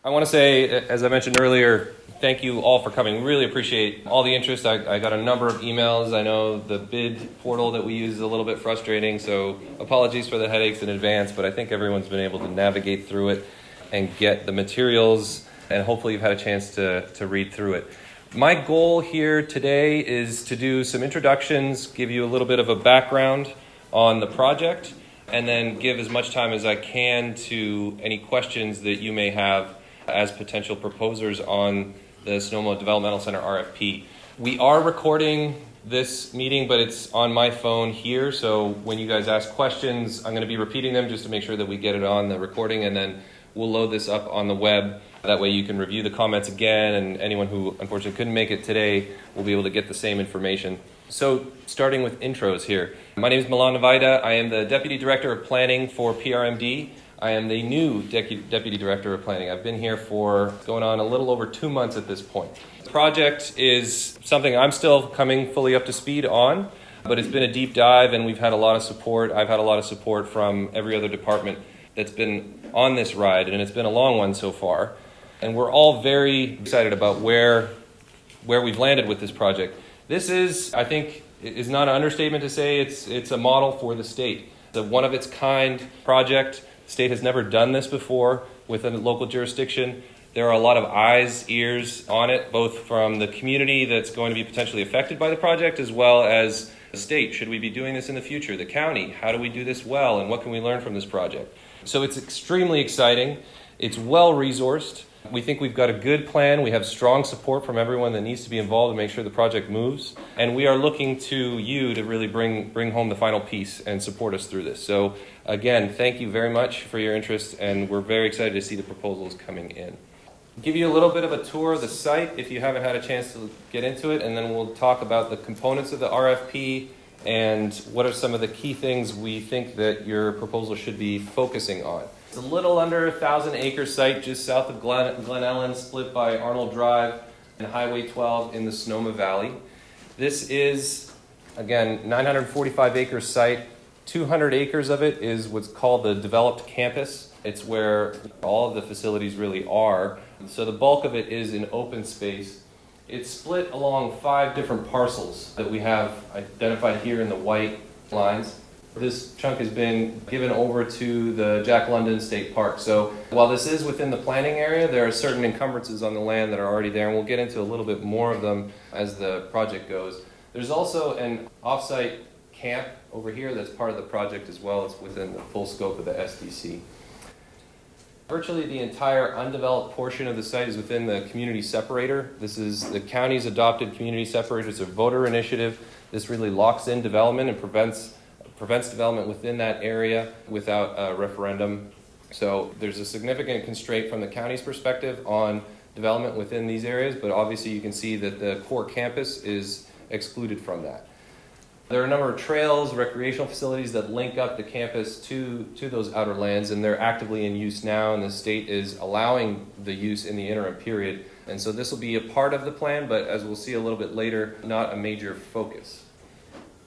I want to say, as I mentioned earlier, thank you all for coming. Really appreciate all the interest. I got a number of emails. I know the bid portal that we use is a little bit frustrating, so apologies for the headaches in advance, but I think everyone's been able to navigate through it and get the materials, and hopefully you've had a chance to read through it. My goal here today is to do some introductions, give you a little bit of a background on the project, and then give as much time as I can to any questions that you may have as potential proposers on the Sonoma Developmental Center RFP. We are recording this meeting, but it's on my phone here, so when you guys ask questions, I'm going to be repeating them just to make sure that we get it on the recording, and then we'll load this up on the web. That way you can review the comments again, and anyone who unfortunately couldn't make it today will be able to get the same information. So starting with intros here. My name is Milan Navaida. I am the Deputy Director of Planning for PRMD. I am the new Deputy Director of Planning. I've been here for going on a little over 2 months at this point. The project is something I'm still coming fully up to speed on, but it's been a deep dive and we've had a lot of support. I've had a lot of support from every other department that's been on this ride, and it's been a long one so far. And we're all very excited about where we've landed with this project. This is, I think, is not an understatement to say it's a model for the state. It's a one-of-its-kind project. The state has never done this before within a local jurisdiction. There are a lot of eyes, ears on it, both from the community that's going to be potentially affected by the project, as well as the state. Should we be doing this in the future? The county, how do we do this well, and what can we learn from this project? So it's extremely exciting. It's well-resourced. We think we've got a good plan. We have strong support from everyone that needs to be involved to make sure the project moves. And we are looking to you to really bring home the final piece and support us through this. So again, thank you very much for your interest, and we're very excited to see the proposals coming in. I'll give you a little bit of a tour of the site if you haven't had a chance to get into it, and then we'll talk about the components of the RFP and what are some of the key things we think that your proposal should be focusing on. It's a little under 1,000-acre site just south of Glen Ellen, split by Arnold Drive and Highway 12 in the Sonoma Valley. This is, again, 945-acre site. 200 acres of it is what's called the developed campus. It's where all of the facilities really are. So the bulk of it is in open space. It's split along 5 different parcels that we have identified here in the white lines. This chunk has been given over to the Jack London State Park. So while this is within the planning area, there are certain encumbrances on the land that are already there, and we'll get into a little bit more of them as the project goes. There's also an off-site camp over here that's part of the project as well. It's within the full scope of the SDC. Virtually the entire undeveloped portion of the site is within the community separator. This is the county's adopted community separator. It's a voter initiative. This really locks in development and prevents development within that area without a referendum. So there's a significant constraint from the county's perspective on development within these areas, but obviously you can see that the core campus is excluded from that. There are a number of trails, recreational facilities that link up the campus to those outer lands, and they're actively in use now, and the state is allowing the use in the interim period. And so this will be a part of the plan, but as we'll see a little bit later, not a major focus.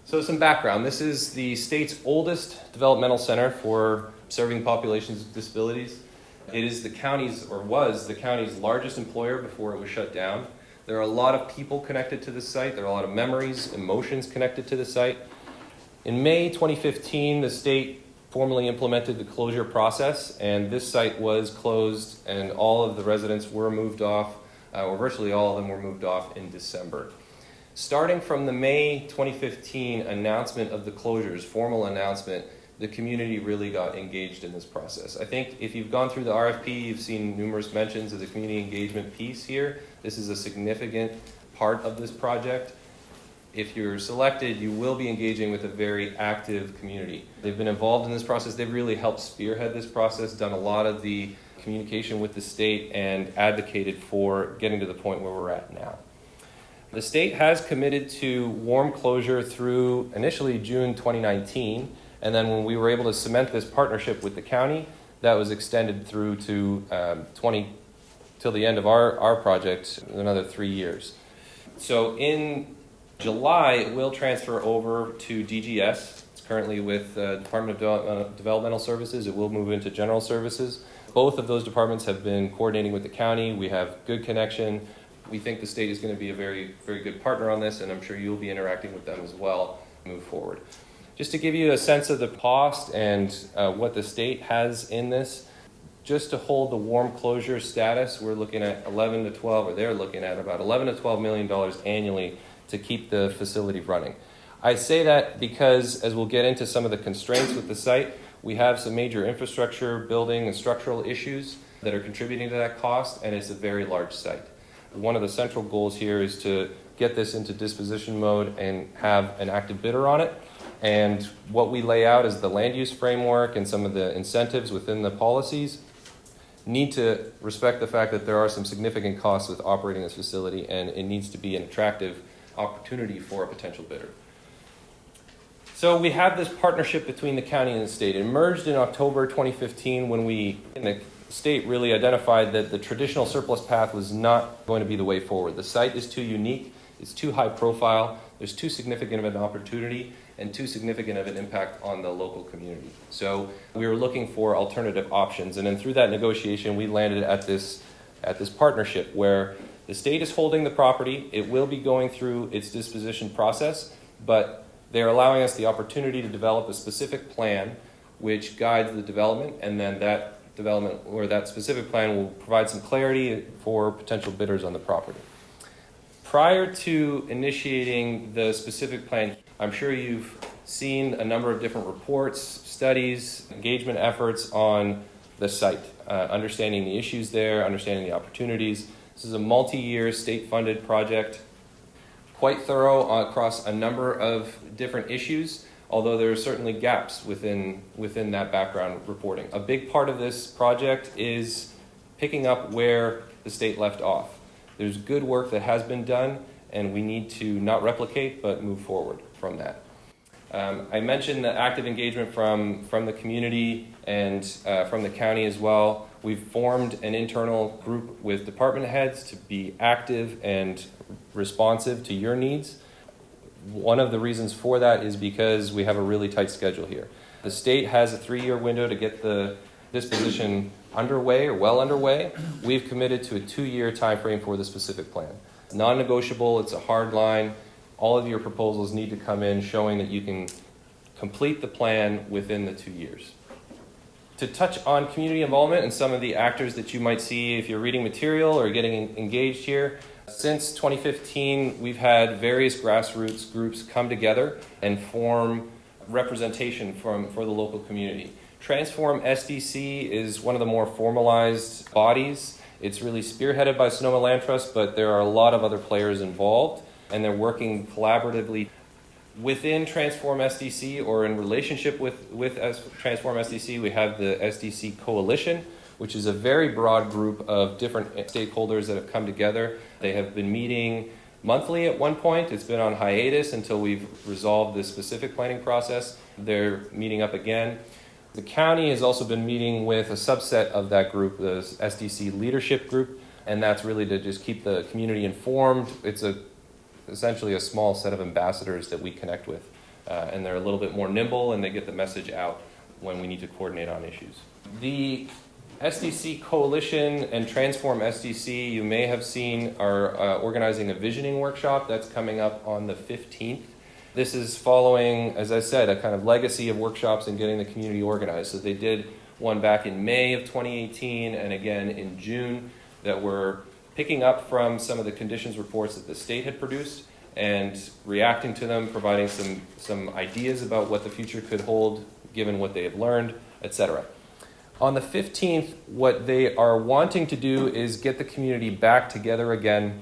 So some background. This is the state's oldest developmental center for serving populations with disabilities. It is the county's, or was the county's, largest employer before it was shut down. There are a lot of people connected to this site. There are a lot of memories, emotions connected to the site. In May 2015, the state formally implemented the closure process, and this site was closed, and all of the residents were moved off, or virtually all of them were moved off in December. Starting from the May 2015 announcement of the closures, formal announcement, the community really got engaged in this process. I think if you've gone through the RFP, you've seen numerous mentions of the community engagement piece here. This is a significant part of this project. If you're selected, you will be engaging with a very active community. They've been involved in this process. They've really helped spearhead this process, done a lot of the communication with the state, and advocated for getting to the point where we're at now. The state has committed to warm closure through initially June 2019, and then when we were able to cement this partnership with the county, that was extended through to till the end of our project, another 3 years. So in July, it will transfer over to DGS. It's currently with Department of Developmental Services. It will move into General Services. both of those departments have been coordinating with the county. We have good connection. We think the state is going to be a very, very good partner on this, and I'm sure you'll be interacting with them as well move forward. Just to give you a sense of the cost and what the state has in this, just to hold the warm closure status, we're looking at 11 to 12, or they're looking at about 11 to 12 million dollars annually to keep the facility running. I say that because, as we'll get into some of the constraints with the site, we have some major infrastructure, building, and structural issues that are contributing to that cost, and it's a very large site. One of the central goals here is to get this into disposition mode and have an active bidder on it. And what we lay out is the land use framework and some of the incentives within the policies need to respect the fact that there are some significant costs with operating this facility, and it needs to be an attractive opportunity for a potential bidder. So we have this partnership between the county and the state. It emerged in October 2015 when we, in the state, really identified that the traditional surplus path was not going to be the way forward. The site is too unique, it's too high profile, there's too significant of an opportunity and too significant of an impact on the local community. So we were looking for alternative options, and then through that negotiation we landed at this partnership where the state is holding the property. It will be going through its disposition process, but they're allowing us the opportunity to develop a specific plan which guides the development, and then that development or that specific plan will provide some clarity for potential bidders on the property. Prior to initiating the specific plan, I'm sure you've seen a number of different reports, studies, engagement efforts on the site, understanding the issues there, understanding the opportunities. This is a multi-year state-funded project, quite thorough across a number of different issues, although there are certainly gaps within that background reporting. A big part of this project is picking up where the state left off. There's good work that has been done, and we need to not replicate, but move forward from that. I mentioned the active engagement from the community and from the county as well. We've formed an internal group with department heads to be active and responsive to your needs. One of the reasons for that is because we have a really tight schedule here. The state has a 3-year window to get the disposition underway or well underway. We've committed to a 2-year time frame for the specific plan. It's non-negotiable, it's a hard line. All of your proposals need to come in showing that you can complete the plan within the 2 years. To touch on community involvement and some of the actors that you might see if you're reading material or getting engaged here, since 2015, we've had various grassroots groups come together and form representation for the local community. Transform SDC is one of the more formalized bodies. It's really spearheaded by Sonoma Land Trust, but there are a lot of other players involved, and they're working collaboratively within Transform SDC or in relationship with Transform SDC. We have the SDC Coalition, which is a very broad group of different stakeholders that have come together. They have been meeting monthly at one point. It's been on hiatus until we've resolved this specific planning process. They're meeting up again. The county has also been meeting with a subset of that group, the SDC Leadership Group, and that's really to just keep the community informed. It's essentially a small set of ambassadors that we connect with, and they're a little bit more nimble and they get the message out when we need to coordinate on issues. The SDC Coalition and Transform SDC, you may have seen, are organizing a visioning workshop that's coming up on the 15th. This is following, as I said, a kind of legacy of workshops and getting the community organized. So they did one back in May of 2018 and again in June that were picking up from some of the conditions reports that the state had produced and reacting to them, providing some ideas about what the future could hold given what they have learned, etc. On the 15th, what they are wanting to do is get the community back together again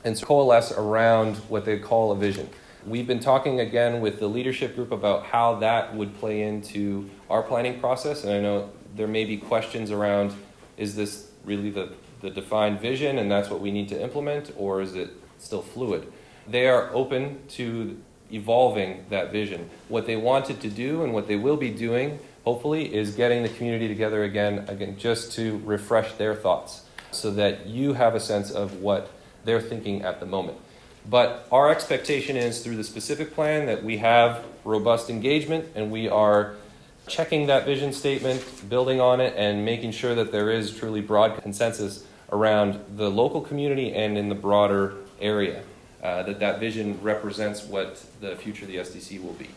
and coalesce around what they call a vision. We've been talking again with the leadership group about how that would play into our planning process, and I know there may be questions around, is this really the defined vision and that's what we need to implement, or is it still fluid? They are open to evolving that vision. What they wanted to do and what they will be doing, hopefully, is getting the community together again just to refresh their thoughts so that you have a sense of what they're thinking at the moment. But our expectation is through the specific plan that we have robust engagement and we are checking that vision statement, building on it, and making sure that there is truly broad consensus around the local community and in the broader area, that vision represents what the future of the SDC will be.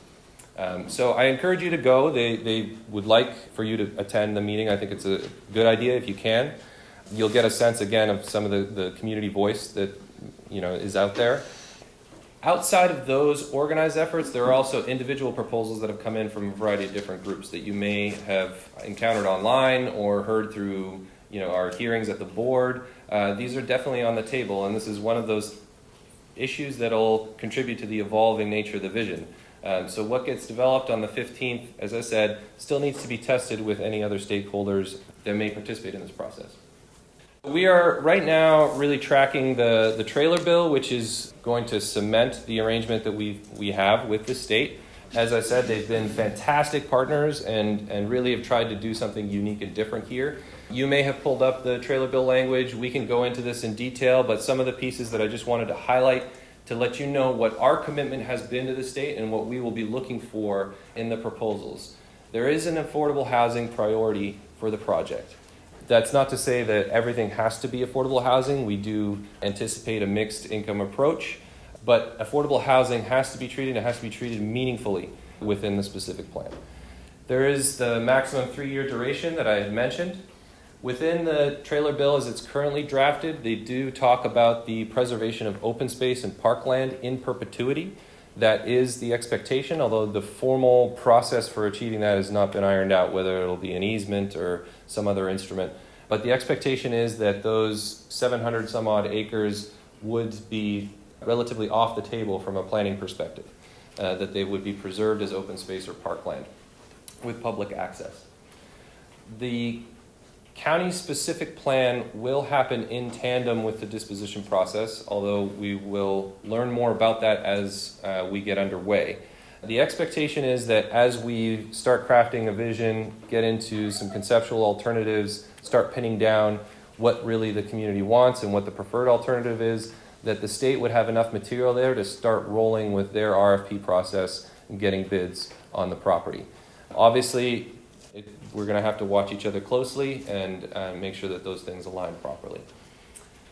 So I encourage you to go. They would like for you to attend the meeting. I think it's a good idea if you can. You'll get a sense, again, of some of the community voice that is out there. Outside of those organized efforts, there are also individual proposals that have come in from a variety of different groups that you may have encountered online or heard through our hearings at the board. These are definitely on the table, and this is one of those issues that will contribute to the evolving nature of the vision. So what gets developed on the 15th, as I said, still needs to be tested with any other stakeholders that may participate in this process. We are right now really tracking the trailer bill, which is going to cement the arrangement that we have with the state. As I said, they've been fantastic partners and really have tried to do something unique and different here. You may have pulled up the trailer bill language. We can go into this in detail, but some of the pieces that I just wanted to highlight to let you know what our commitment has been to the state and what we will be looking for in the proposals. There is an affordable housing priority for the project. That's not to say that everything has to be affordable housing. We do anticipate a mixed income approach, but affordable housing has to be treated meaningfully within the specific plan. There is the maximum 3-year duration that I had mentioned. Within the trailer bill as it's currently drafted, they do talk about the preservation of open space and parkland in perpetuity. That is the expectation, although the formal process for achieving that has not been ironed out, whether it'll be an easement or some other instrument. But the expectation is that those 700 some odd acres would be relatively off the table from a planning perspective, that they would be preserved as open space or parkland with public access. The county-specific plan will happen in tandem with the disposition process, although we will learn more about that as we get underway. The expectation is that as we start crafting a vision, get into some conceptual alternatives, start pinning down what really the community wants and what the preferred alternative is, that the state would have enough material there to start rolling with their RFP process and getting bids on the property. Obviously, we're going to have to watch each other closely and make sure that those things align properly.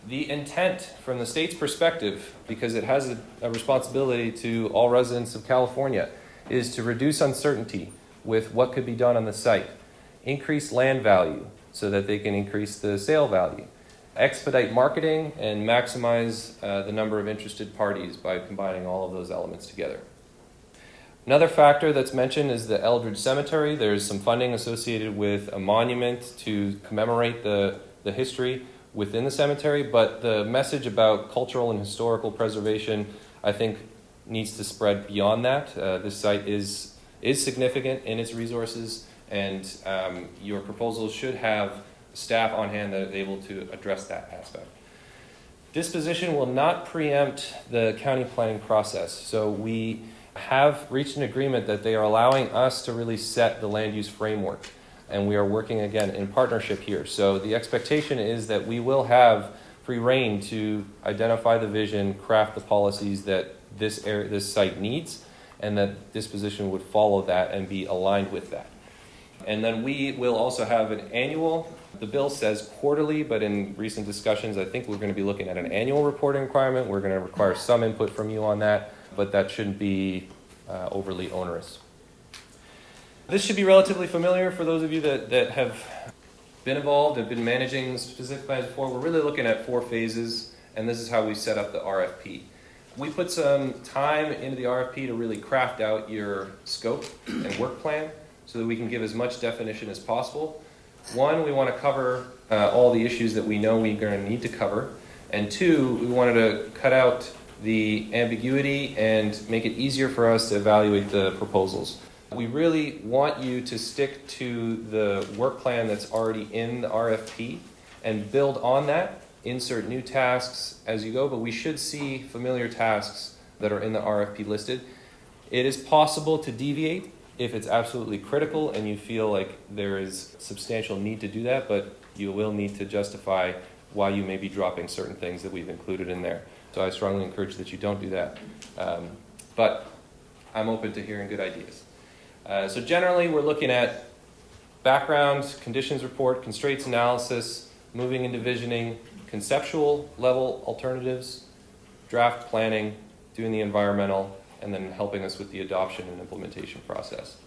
The intent from the state's perspective, because it has a responsibility to all residents of California, is to reduce uncertainty with what could be done on the site, increase land value so that they can increase the sale value, expedite marketing, and maximize the number of interested parties by combining all of those elements together. Another factor that's mentioned is the Eldridge Cemetery. There's some funding associated with a monument to commemorate the history within the cemetery, but the message about cultural and historical preservation, I think, needs to spread beyond that. This site is significant in its resources, and your proposals should have staff on hand that is able to address that aspect. Disposition will not preempt the county planning process, so we have reached an agreement that they are allowing us to really set the land use framework, and we are working again in partnership here. So the expectation is that we will have free rein to identify the vision, craft the policies that this site needs, and that disposition would follow that and be aligned with that. And then we will also have an annual, the bill says quarterly, but in recent discussions I think we're going to be looking at an annual reporting requirement. We're going to require some input from you on that, but that shouldn't be overly onerous. This should be relatively familiar for those of you that have been involved and been managing specific plans before. We're really looking at 4 phases, and this is how we set up the RFP. We put some time into the RFP to really craft out your scope and work plan so that we can give as much definition as possible. 1, we want to cover all the issues that we know we're going to need to cover, and 2, we wanted to cut out the ambiguity and make it easier for us to evaluate the proposals. We really want you to stick to the work plan that's already in the RFP and build on that, insert new tasks as you go, but we should see familiar tasks that are in the RFP listed. It is possible to deviate if it's absolutely critical and you feel like there is substantial need to do that, but you will need to justify why you may be dropping certain things that we've included in there. So I strongly encourage that you don't do that. But I'm open to hearing good ideas. So generally, we're looking at background, conditions report, constraints analysis, moving and divisioning, conceptual level alternatives, draft planning, doing the environmental, and then helping us with the adoption and implementation process.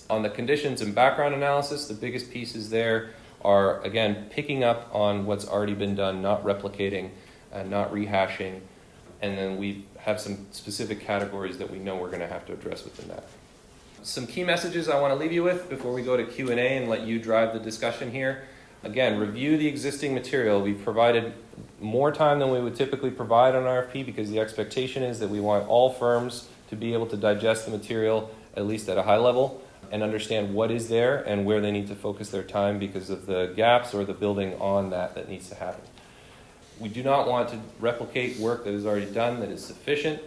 On the conditions and background analysis, the biggest pieces there are, again, picking up on what's already been done, not replicating, not rehashing, and then we have some specific categories that we know we're going to have to address within that. Some key messages I want to leave you with before we go to Q&A and let you drive the discussion here. Again, review the existing material. We've provided more time than we would typically provide on RFP because the expectation is that we want all firms to be able to digest the material, at least at a high level, and understand what is there and where they need to focus their time because of the gaps or the building on that needs to happen. We do not want to replicate work that is already done that is sufficient.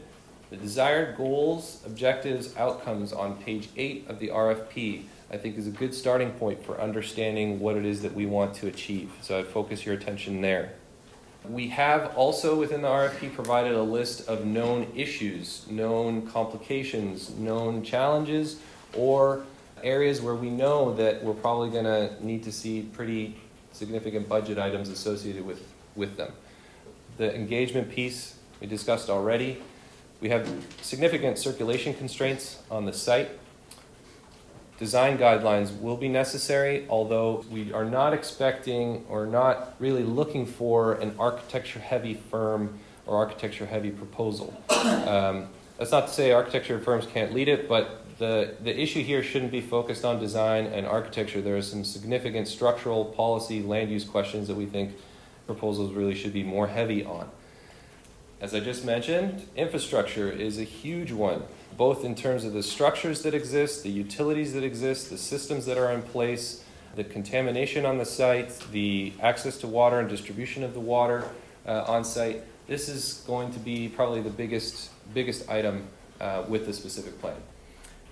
The desired goals, objectives, outcomes on page 8 of the RFP, I think, is a good starting point for understanding what it is that we want to achieve. So I'd focus your attention there. We have also within the RFP provided a list of known issues, known complications, known challenges, or areas where we know that we're probably going to need to see pretty significant budget items associated with them. The engagement piece we discussed already. We have significant circulation constraints on the site. Design guidelines will be necessary, although we are not expecting or not really looking for an architecture-heavy firm or architecture-heavy proposal. That's not to say architecture firms can't lead it, but the issue here shouldn't be focused on design and architecture. There are some significant structural, policy, land use questions that we think proposals really should be more heavy on. As I just mentioned, infrastructure is a huge one, both in terms of the structures that exist, the utilities that exist, the systems that are in place, the contamination on the site, the access to water and distribution of the water on site. This is going to be probably the biggest item with the specific plan.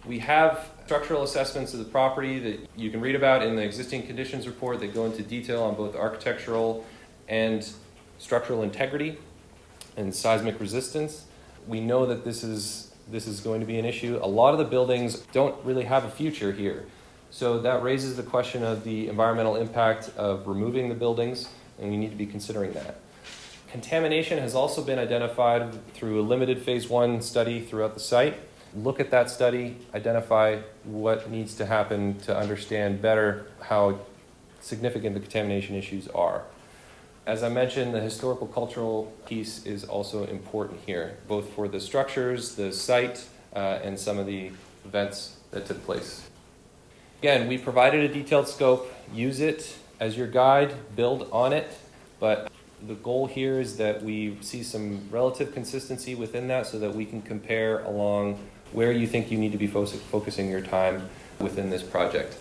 We have structural assessments of the property that you can read about in the existing conditions report that go into detail on both architectural and structural integrity and seismic resistance. We know that this is going to be an issue. A lot of the buildings don't really have a future here. So that raises the question of the environmental impact of removing the buildings, and we need to be considering that. Contamination has also been identified through a limited phase 1 study throughout the site. Look at that study, identify what needs to happen to understand better how significant the contamination issues are. As I mentioned, the historical cultural piece is also important here, both for the structures, the site, and some of the events that took place. Again, we provided a detailed scope. Use it as your guide, build on it, but the goal here is that we see some relative consistency within that so that we can compare along where you think you need to be focusing your time within this project.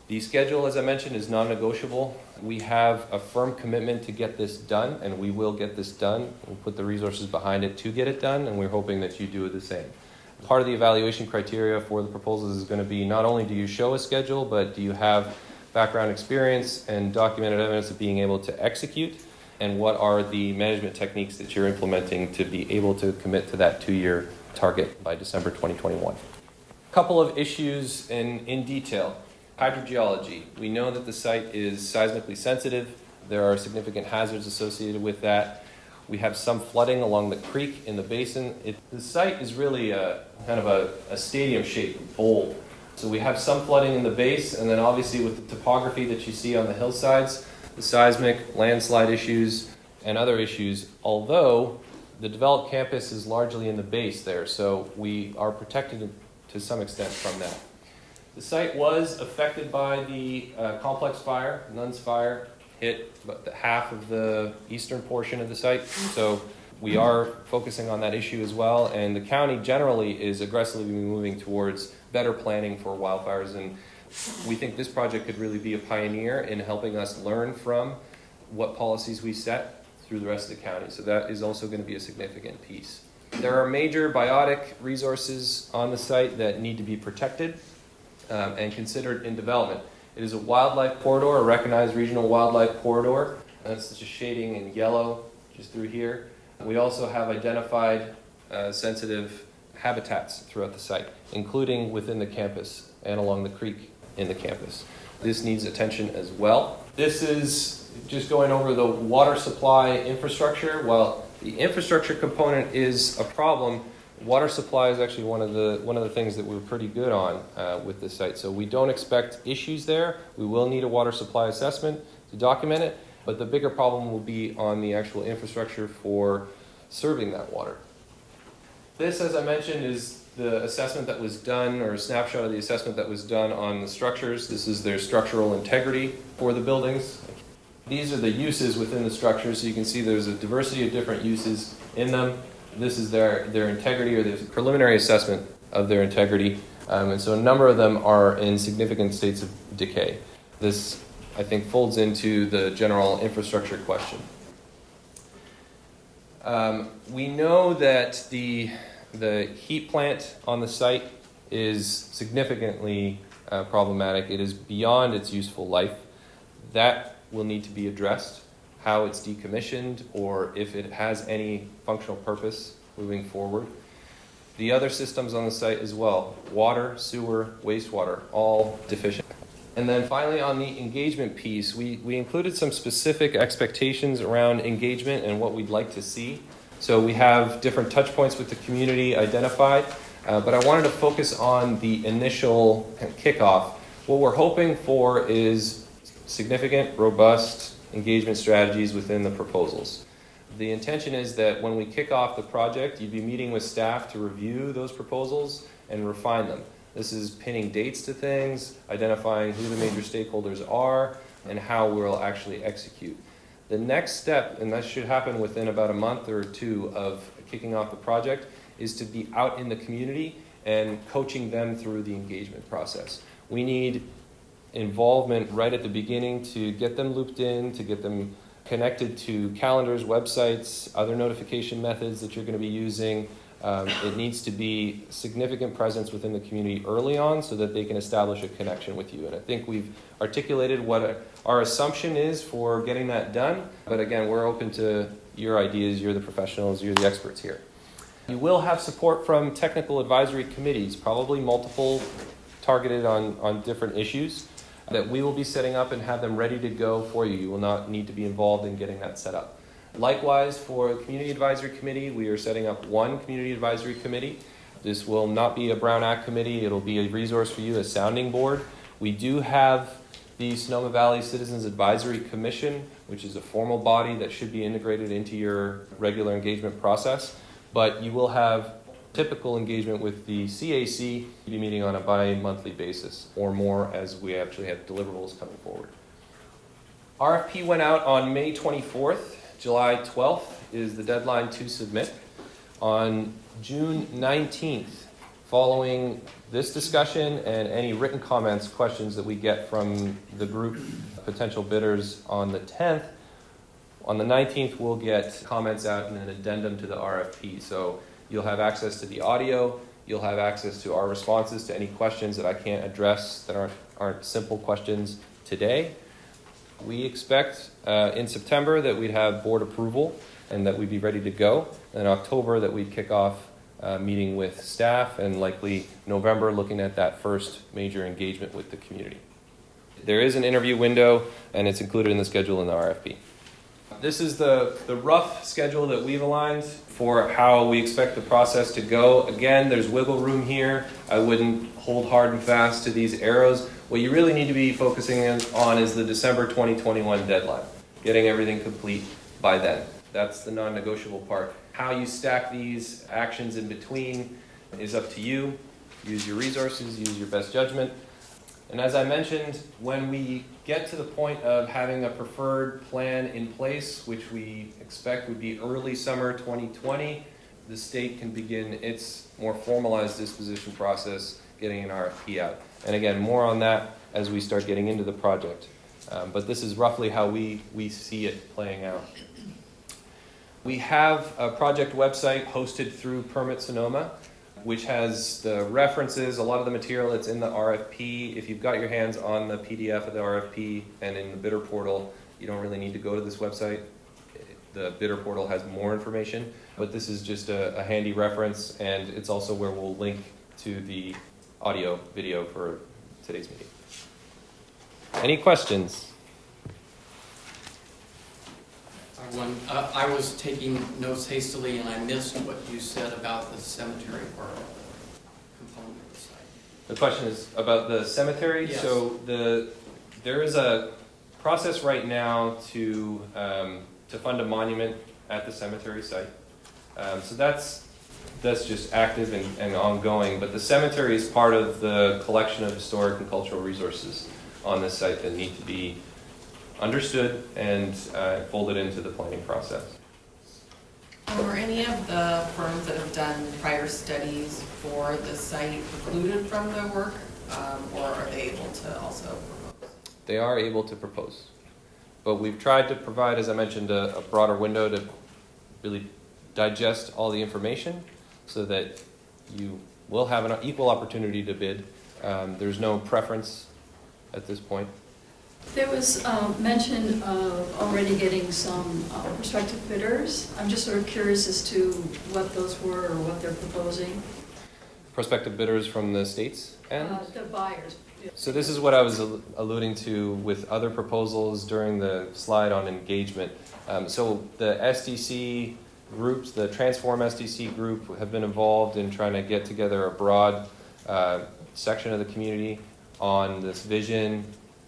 The schedule, as I mentioned, is non-negotiable. We have a firm commitment to get this done, and we will get this done. We'll put the resources behind it to get it done, and we're hoping that you do the same. Part of the evaluation criteria for the proposals is going to be not only do you show a schedule, but do you have background experience and documented evidence of being able to execute, and what are the management techniques that you're implementing to be able to commit to that 2-year target by December 2021. A couple of issues in detail. Hydrogeology. We know that the site is seismically sensitive. There are significant hazards associated with that. We have some flooding along the creek in the basin. The site is really kind of a stadium-shaped bowl. So we have some flooding in the base, and then obviously with the topography that you see on the hillsides, the seismic, landslide issues, and other issues, although the developed campus is largely in the base there, so we are protected to some extent from that. The site was affected by the complex fire. Nuns Fire hit about half of the eastern portion of the site. So we are focusing on that issue as well. And the county generally is aggressively moving towards better planning for wildfires. And we think this project could really be a pioneer in helping us learn from what policies we set through the rest of the county. So that is also going to be a significant piece. There are major biotic resources on the site that need to be protected and considered in development. It is a wildlife corridor, a recognized regional wildlife corridor. That's just shading in yellow just through here. We also have identified sensitive habitats throughout the site, including within the campus and along the creek in the campus. This needs attention as well. This is just going over the water supply infrastructure. While the infrastructure component is a problem, water supply is actually one of the things that we're pretty good on with this site. So we don't expect issues there. We will need a water supply assessment to document it, but the bigger problem will be on the actual infrastructure for serving that water. This, as I mentioned, is the assessment that was done, or a snapshot of the assessment that was done on the structures. This is their structural integrity for the buildings. These are the uses within the structures, so you can see there's a diversity of different uses in them. This is their integrity, or the preliminary assessment of their integrity. And so a number of them are in significant states of decay. This, I think, folds into the general infrastructure question. We know that the heat plant on the site is significantly problematic. It is beyond its useful life. That will need to be addressed, how it's decommissioned, or if it has any functional purpose moving forward. The other systems on the site as well, water, sewer, wastewater, all deficient. And then finally, on the engagement piece, we included some specific expectations around engagement and what we'd like to see. So we have different touch points with the community identified, but I wanted to focus on the initial kickoff. What we're hoping for is significant, robust engagement strategies within the proposals. The intention is that when we kick off the project, you'd be meeting with staff to review those proposals and refine them. This is pinning dates to things, identifying who the major stakeholders are, and how we'll actually execute. The next step, and that should happen within about a month or two of kicking off the project, is to be out in the community and coaching them through the engagement process. We need involvement right at the beginning to get them looped in, to get them connected to calendars, websites, other notification methods that you're going to be using. It needs to be significant presence within the community early on so that they can establish a connection with you. And I think we've articulated what our assumption is for getting that done. But again, we're open to your ideas. You're the professionals. You're the experts here. You will have support from technical advisory committees, probably multiple targeted on different issues, that we will be setting up and have them ready to go for you. You will not need to be involved in getting that set up. Likewise, for the Community Advisory Committee, we are setting up one Community Advisory Committee. This will not be a Brown Act committee. It'll be a resource for you, a sounding board. We do have the Sonoma Valley Citizens Advisory Commission, which is a formal body that should be integrated into your regular engagement process. But you will have typical engagement with the CAC. You'll be meeting on a bi-monthly basis or more as we actually have deliverables coming forward. RFP went out on May 24th. July 12th is the deadline to submit. On June 19th, following this discussion and any written comments, questions that we get from the group potential bidders on the 10th, on the 19th we'll get comments out and an addendum to the RFP. So you'll have access to the audio, you'll have access to our responses to any questions that I can't address that aren't simple questions today. We expect in September that we'd have board approval and that we'd be ready to go. And in October that we'd kick off meeting with staff, and likely November looking at that first major engagement with the community. There is an interview window and it's included in the schedule in the RFP. This is the rough schedule that we've aligned for how we expect the process to go. Again, there's wiggle room here. I wouldn't hold hard and fast to these arrows. What you really need to be focusing on is the December 2021 deadline, getting everything complete by then. That's the non-negotiable part. How you stack these actions in between is up to you. Use your resources, use your best judgment. And as I mentioned, when we get to the point of having a preferred plan in place, which we expect would be early summer 2020, the state can begin its more formalized disposition process, getting an RFP out. And again, more on that as we start getting into the project. But this is roughly how we see it playing out. We have a project website hosted through Permit Sonoma, which has the references, a lot of the material that's in the RFP. If you've got your hands on the PDF of the RFP and in the bidder portal, you don't really need to go to this website. the bidder portal has more information, but this is just a handy reference, and it's also where we'll link to the audio video for today's meeting. Any questions? I was taking notes hastily and I missed what you said about the cemetery part component of the site. The question is about the cemetery. Yes. So there is a process right now to fund a monument at the cemetery site. So that's just active and ongoing. But the cemetery is part of the collection of historic and cultural resources on this site that need to be understood and folded into the planning process. Were any of the firms that have done prior studies for the site included from the work, or are they able to also propose? They are able to propose. But we've tried to provide, as I mentioned, a broader window to really digest all the information so that you will have an equal opportunity to bid. There's no preference at this point. There was mention of already getting some prospective bidders. I'm just sort of curious as to what those were or what they're proposing. Prospective bidders from the states and? The buyers. So this is what I was alluding to with other proposals during the slide on engagement. So the SDC groups, the Transform SDC group, have been involved in trying to get together a broad section of the community on this vision,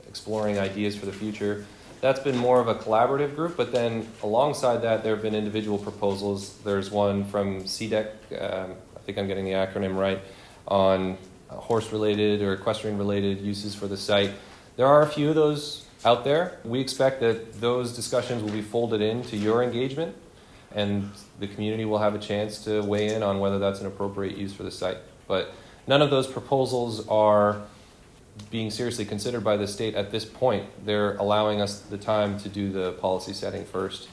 exploring ideas for the future. That's been more of a collaborative group, but then alongside that, there have been individual proposals. There's one from CDEC, I think I'm getting the acronym right, on horse-related or equestrian-related uses for the site. There are a few of those out there. We expect that those discussions will be folded into your engagement, and the community will have a chance to weigh in on whether that's an appropriate use for the site. But none of those proposals are being seriously considered by the state at this point. They're allowing us the time to do the policy setting first.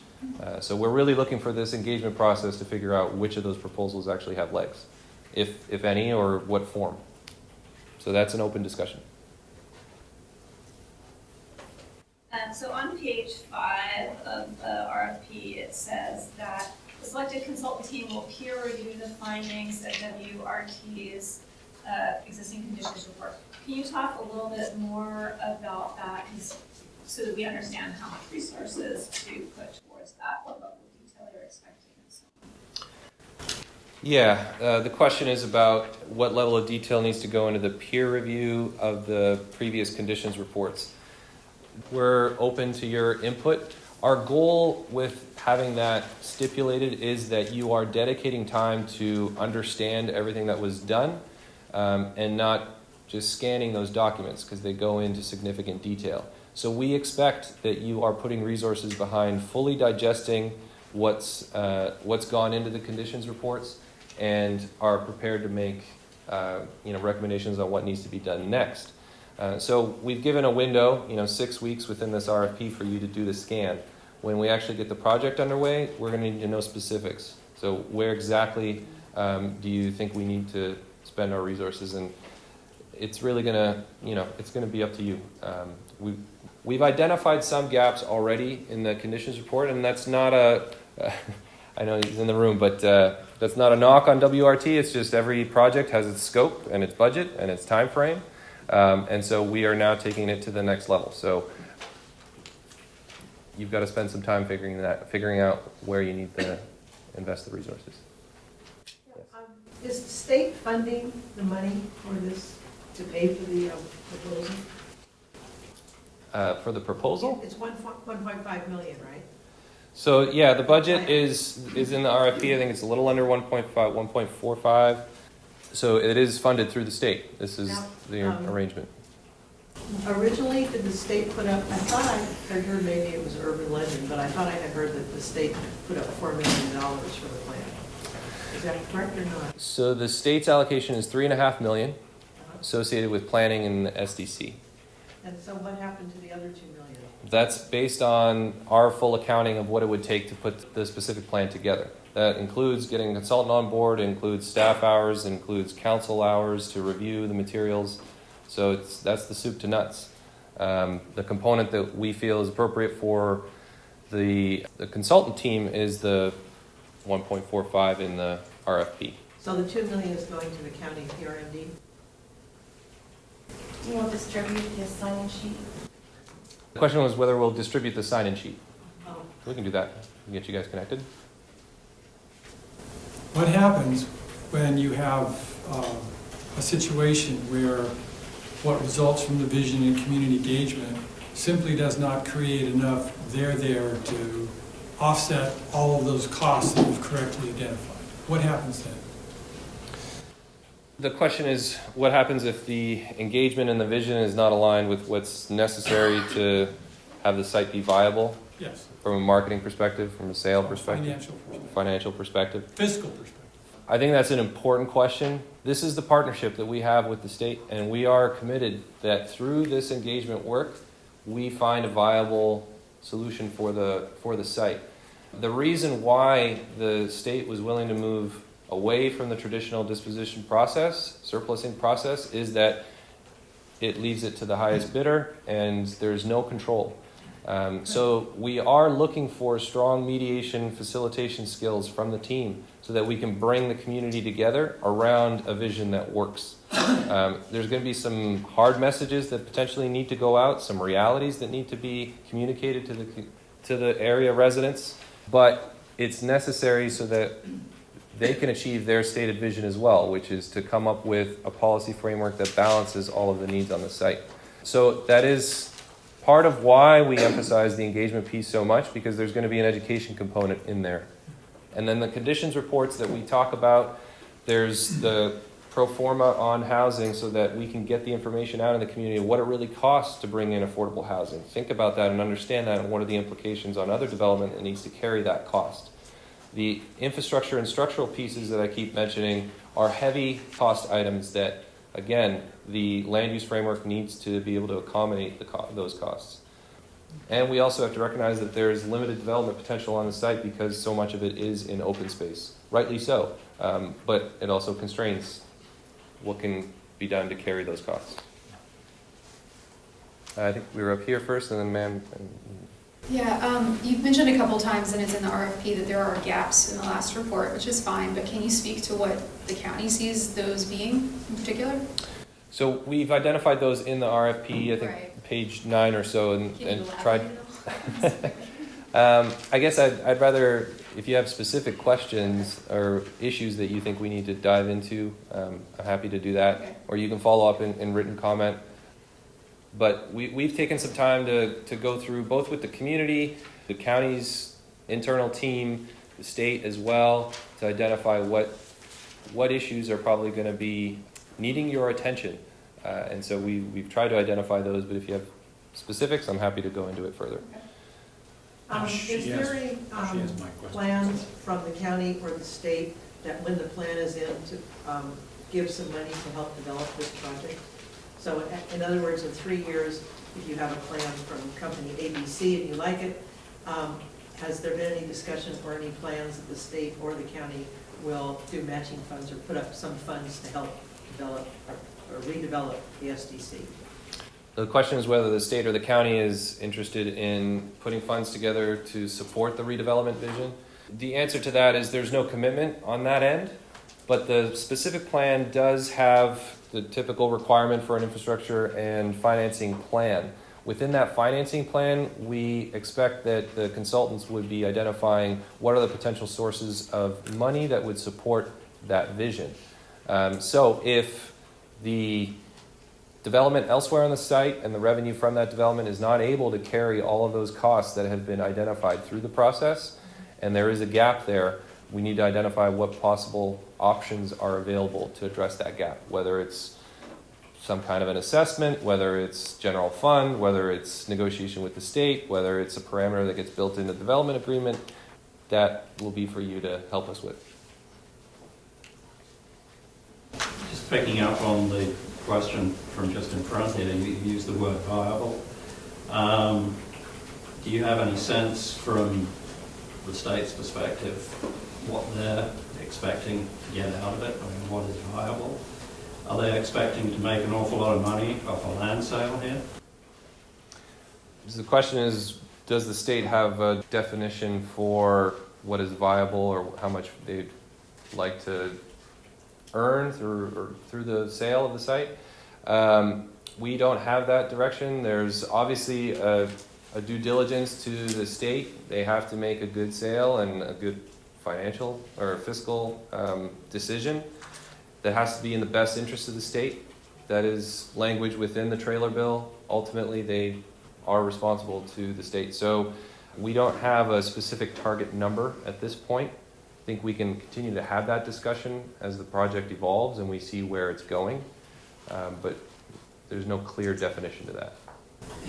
So we're really looking for this engagement process to figure out which of those proposals actually have legs, if any, or what form. So that's an open discussion. So on page 5 of the RFP, it says that the selected consultant team will peer review the findings of WRT's existing conditions report. Can you talk a little bit more about that, so that we understand how much resources to put towards that, what level of detail you're expecting, and so on? Yeah, the question is about what level of detail needs to go into the peer review of the previous conditions reports. We're open to your input. Our goal with having that stipulated is that you are dedicating time to understand everything that was done, and not just scanning those documents because they go into significant detail. So we expect that you are putting resources behind fully digesting what's gone into the conditions reports and are prepared to make recommendations on what needs to be done next. So we've given a window, 6 weeks within this RFP for you to do the scan. When we actually get the project underway, we're going to need to know specifics. So where exactly do you think we need to spend our resources? And it's really going to, it's going to be up to you. We've identified some gaps already in the conditions report, and that's not I know he's in the room, but that's not a knock on WRT. It's just every project has its scope and its budget and its time frame. And so we are now taking it to the next level. So you've got to spend some time figuring out where you need to invest the resources. Is the state funding the money for this to pay for the proposal? For the proposal? It's 1.5 million, right? So yeah, the budget is in the RFP. I think it's a little under 1.5, 1.45. So it is funded through the state. This is the arrangement. Originally, did the state put up, I thought I had heard, maybe it was urban legend, but I thought I had heard that the state put up $4 million for the plan. Is that correct or not? So the state's allocation is $3.5 million associated with planning and the SDC. And so what happened to the other $2 million? That's based on our full accounting of what it would take to put the specific plan together. That includes getting a consultant on board, includes staff hours, includes council hours to review the materials. So that's the soup to nuts. The component that we feel is appropriate for The consultant team is the 1.45 in the RFP. So the 2 million is going to the county PRMD? Do you want to distribute the sign-in sheet? The question was whether we'll distribute the sign-in sheet. Oh, We can do that. We can get you guys connected. What happens when you have a situation where what results from the vision and community engagement simply does not create enough there to offset all of those costs that you've correctly identified? What happens then? The question is, what happens if the engagement and the vision is not aligned with what's necessary to have the site be viable Yes, from a marketing perspective, from a sale perspective, financial perspective, financial perspective? fiscal perspective. I think that's an important question. This is the partnership that we have with the state, and we are committed that through this engagement work, we find a viable solution for the site. The reason why the state was willing to move away from the traditional disposition process, surplusing process, is that it leaves it to the highest bidder and there's no control. So we are looking for strong mediation facilitation skills from the team so that we can bring the community together around a vision that works. There's going to be some hard messages that potentially need to go out, some realities that need to be communicated to the area residents, but it's necessary so that they can achieve their stated vision as well, which is to come up with a policy framework that balances all of the needs on the site. So that is part of why we emphasize the engagement piece so much, because there's going to be an education component in there. And then the conditions reports that we talk about, there's the pro forma on housing so that we can get the information out in the community of what it really costs to bring in affordable housing. Think about that and understand that, and what are the implications on other development that needs to carry that cost. The infrastructure and structural pieces that I keep mentioning are heavy cost items that, again, the land use framework needs to be able to accommodate those costs. And we also have to recognize that there's limited development potential on the site because so much of it is in open space, rightly so, but it also constrains what can be done to carry those costs. I think we were up here first, and then ma'am. Yeah, you've mentioned a couple times, and it's in the RFP, that there are gaps in the last report, which is fine, but can you speak to what the county sees those being in particular? So we've identified those in the RFP, I think Right. page 9 or so, and Can you tried. elaborate? I guess I'd rather, if you have specific questions or issues that you think we need to dive into, I'm happy to do that. Okay. Or you can follow up in written comment. But we've taken some time to go through both with the community, the county's internal team, the state as well, to identify what issues are probably going to be needing your attention. And so we've tried to identify those, but if you have specifics, I'm happy to go into it further. Is there any plans from the county or the state that when the plan is in to give some money to help develop this project? So in other words, in 3 years, if you have a plan from company ABC and you like it, has there been any discussion or any plans that the state or the county will do matching funds or put up some funds to help develop or redevelop the SDC? The question is whether the state or the county is interested in putting funds together to support the redevelopment vision. The answer to that is there's no commitment on that end, but the specific plan does have the typical requirement for an infrastructure and financing plan. Within that financing plan, we expect that the consultants would be identifying what are the potential sources of money that would support that vision. So if the development elsewhere on the site and the revenue from that development is not able to carry all of those costs that have been identified through the process, and there is a gap there, we need to identify what possible options are available to address that gap, whether it's some kind of an assessment, whether it's general fund, whether it's negotiation with the state, whether it's a parameter that gets built in the development agreement. That will be for you to help us with. Just picking up on the question from just in front here, you used the word viable. Do you have any sense from the state's perspective what they're expecting to get out of it? I mean, what is viable? Are they expecting to make an awful lot of money off a land sale here? So the question is, does the state have a definition for what is viable or how much they'd like to earn through the sale of the site? We don't have that direction. There's obviously a due diligence to the state. They have to make a good sale and a good financial or fiscal decision that has to be in the best interest of the state. That is language within the trailer bill. Ultimately, they are responsible to the state. So we don't have a specific target number at this point. I think we can continue to have that discussion as the project evolves and we see where it's going. But there's no clear definition to that.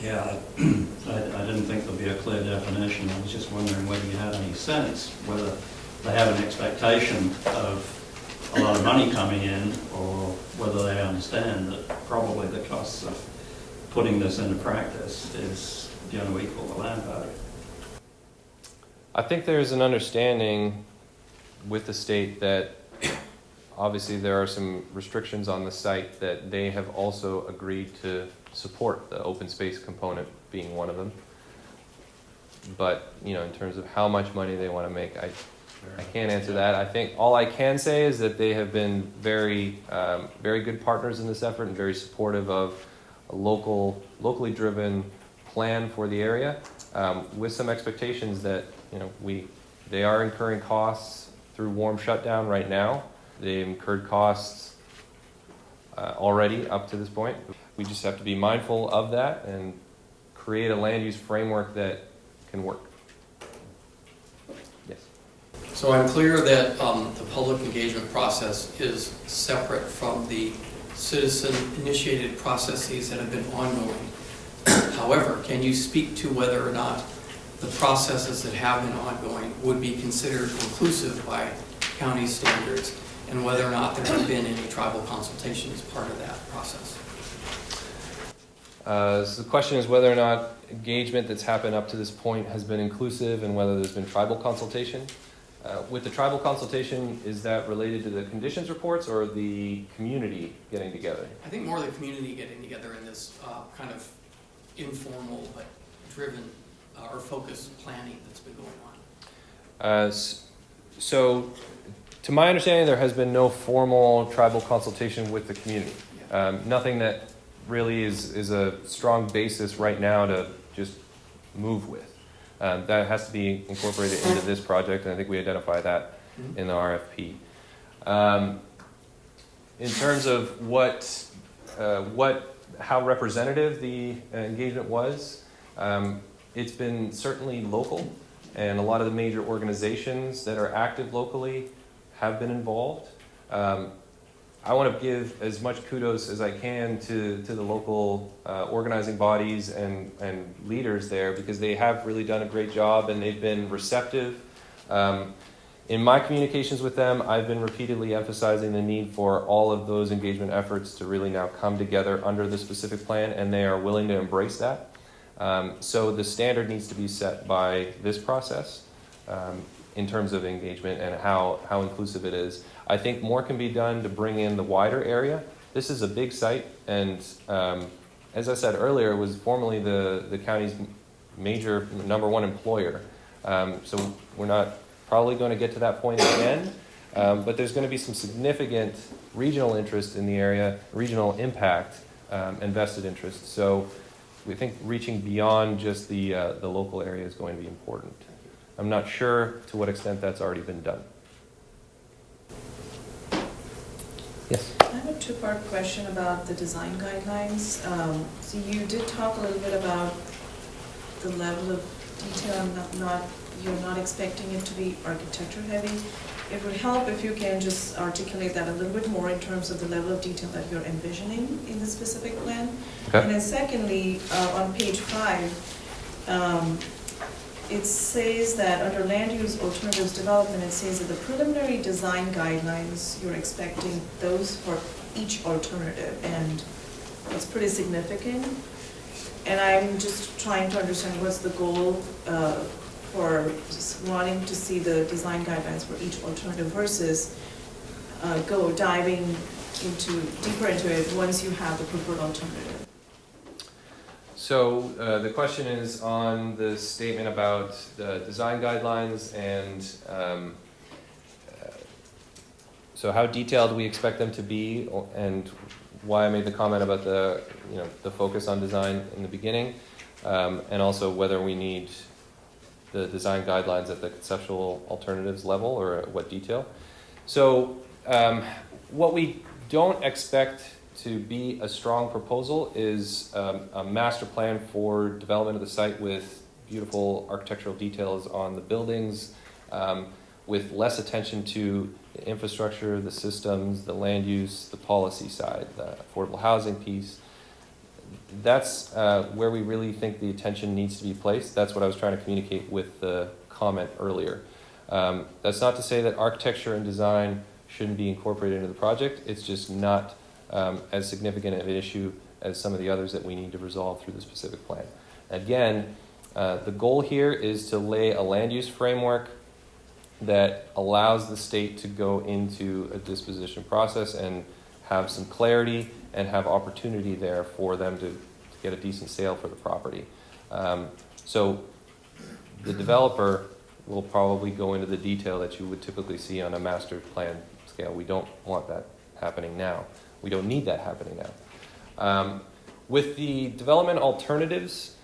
Yeah, I didn't think there'd be a clear definition. I was just wondering whether you had any sense whether they have an expectation of a lot of money coming in, or whether they understand that probably the costs of putting this into practice is going to equal the land value. I think there's an understanding with the state that obviously there are some restrictions on the site that they have also agreed to support, the open space component being one of them. But, you know, in terms of how much money they want to make, I can't answer that. I think all I can say is that they have been very good partners in this effort and very supportive of a locally driven plan for the area, with some expectations that, you know, they are incurring costs through warm shutdown right now. They've incurred costs already up to this point. We just have to be mindful of that and create a land use framework that can work. Yes. So I'm clear that the public engagement process is separate from the citizen-initiated processes that have been ongoing. However, can you speak to whether or not the processes that have been ongoing would be considered inclusive by county standards, and whether or not there have been any tribal consultation as part of that process? So the question is whether or not engagement that's happened up to this point has been inclusive and whether there's been tribal consultation. With the tribal consultation, is that related to the conditions reports or the community getting together? I think more the community getting together in this kind of informal but driven or focused planning that's been going on. So, to my understanding, there has been no formal tribal consultation with the community. Nothing that really is a strong basis right now to just move with. That has to be incorporated into this project, and I think we identify that in the RFP. In terms of how representative the engagement was, it's been certainly local, and a lot of the major organizations that are active locally have been involved. I want to give as much kudos as I can to the local organizing bodies and leaders there, because they have really done a great job and they've been receptive. In my communications with them, I've been repeatedly emphasizing the need for all of those engagement efforts to really now come together under the specific plan, and they are willing to embrace that. So the standard needs to be set by this process in terms of engagement and how inclusive it is. I think more can be done to bring in the wider area. This is a big site, and as I said earlier, it was formerly the county's major #1 employer. So we're not probably going to get to that point again, but there's going to be some significant regional interest in the area, regional impact, and vested interest. So we think reaching beyond just the local area is going to be important. I'm not sure to what extent that's already been done. Yes. I have a two-part question about the design guidelines. So you did talk a little bit about the level of detail. You're not expecting it to be architecture heavy. It would help if you can just articulate that a little bit more in terms of the level of detail that you're envisioning in the specific plan. Okay. And then secondly, on page 5, it says that under land use alternatives development, it says that the preliminary design guidelines, you're expecting those for each alternative, and it's pretty significant. And I'm just trying to understand what's the goal for just wanting to see the design guidelines for each alternative versus diving deeper into it once you have the preferred alternative. So the question is on the statement about the design guidelines and so how detailed we expect them to be, and why I made the comment about the focus on design in the beginning, and also whether we need the design guidelines at the conceptual alternatives level or at what detail. So what we don't expect to be a strong proposal is a master plan for development of the site with beautiful architectural details on the buildings, with less attention to the infrastructure, the systems, the land use, the policy side, the affordable housing piece. That's where we really think the attention needs to be placed. That's what I was trying to communicate with the comment earlier. That's not to say that architecture and design shouldn't be incorporated into the project. It's just not as significant of an issue as some of the others that we need to resolve through the specific plan. Again, the goal here is to lay a land use framework that allows the state to go into a disposition process and have some clarity and have opportunity there for them to get a decent sale for the property. So the developer will probably go into the detail that you would typically see on a master plan scale. We don't want that happening now. We don't need that happening now. With the development alternatives,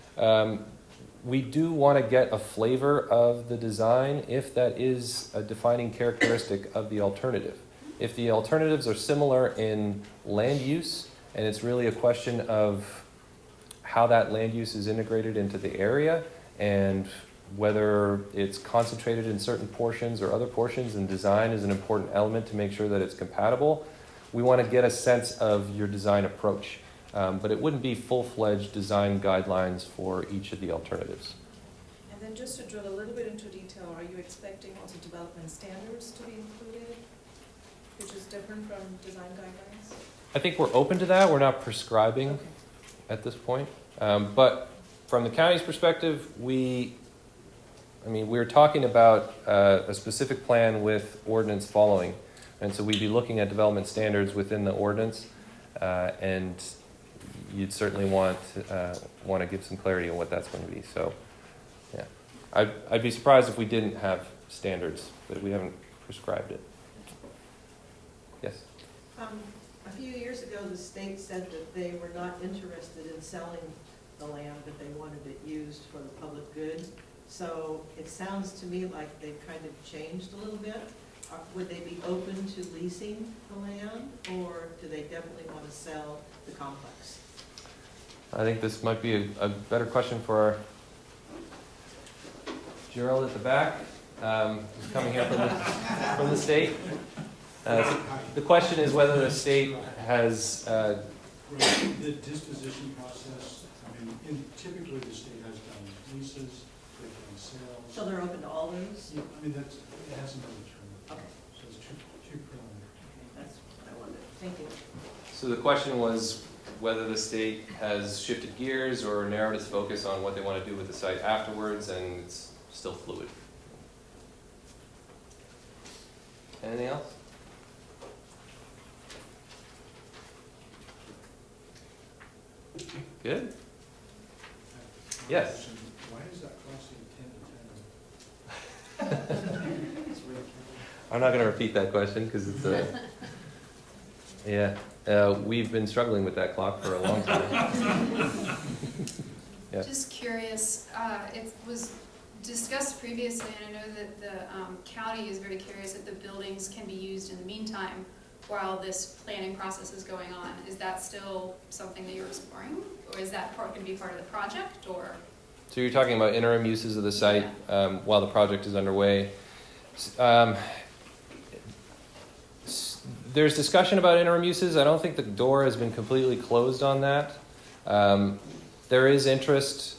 we do want to get a flavor of the design if that is a defining characteristic of the alternative. If the alternatives are similar in land use, and it's really a question of how that land use is integrated into the area and whether it's concentrated in certain portions or other portions, and design is an important element to make sure that it's compatible, we want to get a sense of your design approach. But it wouldn't be full-fledged design guidelines for each of the alternatives. And then just to drill a little bit into detail, are you expecting also development standards to be included, which is different from design guidelines? I think we're open to that. We're not prescribing at this point. But from the county's perspective, we're talking about a specific plan with ordinance following. And so we'd be looking at development standards within the ordinance, and you'd certainly want to give some clarity on what that's going to be. So, yeah, I'd be surprised if we didn't have standards, but we haven't prescribed it. Yes? A few years ago, the state said that they were not interested in selling the land, but they wanted it used for the public good. So it sounds to me like they've kind of changed a little bit. Would they be open to leasing the land, or do they definitely want to sell the complex? I think this might be a better question for our Gerald at the back, who's coming here from the state. The question is whether the state has... The disposition process, typically the state has done leases, they've done sales. So they're open to all those? Yeah, it hasn't been determined. Okay. So it's too preliminary. Okay, that's what I wanted. Thank you. So the question was whether the state has shifted gears or narrowed its focus on what they want to do with the site afterwards, and it's still fluid. Anything else? Good? Yes? Why is that costing 10 to 10? I'm not going to repeat that question because it's we've been struggling with that clock for a long time. Yeah. Just curious, it was discussed previously, and I know that the county is very curious that the buildings can be used in the meantime while this planning process is going on. Is that still something that you're exploring? Or is that going to be part of the project, or? So you're talking about interim uses of the site while the project is underway. There's discussion about interim uses. I don't think the door has been completely closed on that. There is interest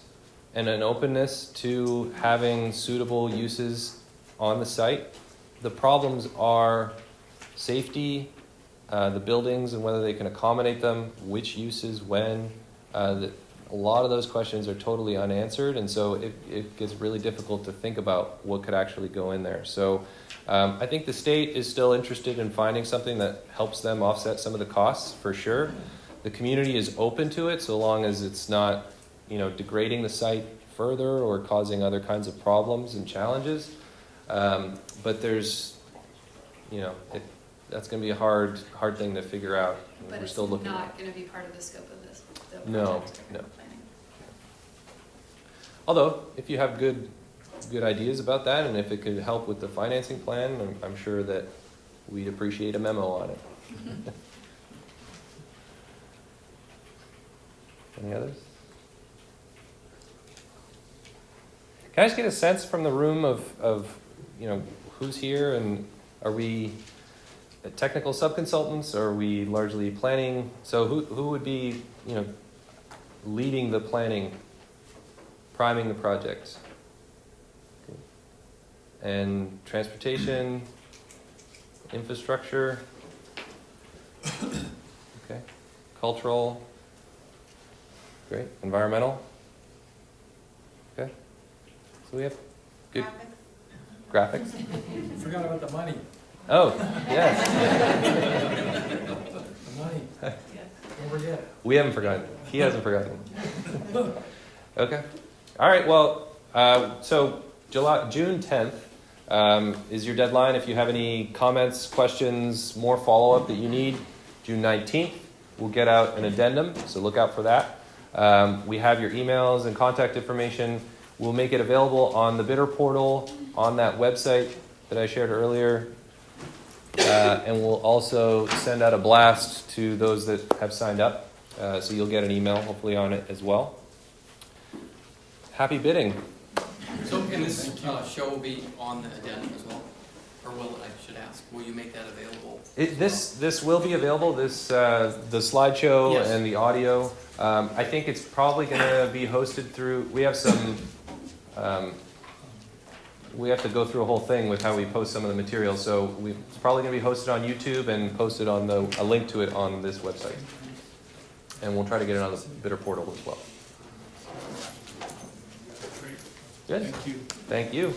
and an openness to having suitable uses on the site. The problems are safety, the buildings and whether they can accommodate them, which uses, when. A lot of those questions are totally unanswered, and so it gets really difficult to think about what could actually go in there. So I think the state is still interested in finding something that helps them offset some of the costs, for sure. The community is open to it so long as it's not degrading the site further or causing other kinds of problems and challenges. But there's, that's going to be a hard thing to figure out. But We're it's still looking at not going to be part of the scope of this, the No, project or no. planning. Although, if you have good ideas about that, and if it could help with the financing plan, I'm sure that we'd appreciate a memo on it. Any others? Can I just get a sense from the room of who's here, and are we technical subconsultants, or are we largely planning? So who would be leading the planning, priming the projects? Okay. And transportation, infrastructure, okay, cultural, great, environmental, okay. So we have good graphics. Forgot about the money. Oh, yes. The money. Don't forget. We haven't forgotten. He hasn't forgotten. Okay. All right. Well, so June 10th is your deadline. If you have any comments, questions, more follow-up that you need, June 19th, we'll get out an addendum. So look out for that. We have your emails and contact information. We'll make it available on the bidder portal on that website that I shared earlier. And we'll also send out a blast to those that have signed up. So you'll get an email, hopefully, on it as well. Happy bidding. So, and this show will be on the addendum as well? Or I should ask, will you make that available? This will be available, the slideshow Yes. and the audio. I think it's probably going to be hosted through, we have some, we have to go through a whole thing with how we post some of the material. So it's probably going to be hosted on YouTube and posted on a link to it on this website. And we'll try to get it on the bidder portal as well. Good. Thank you. Thank you.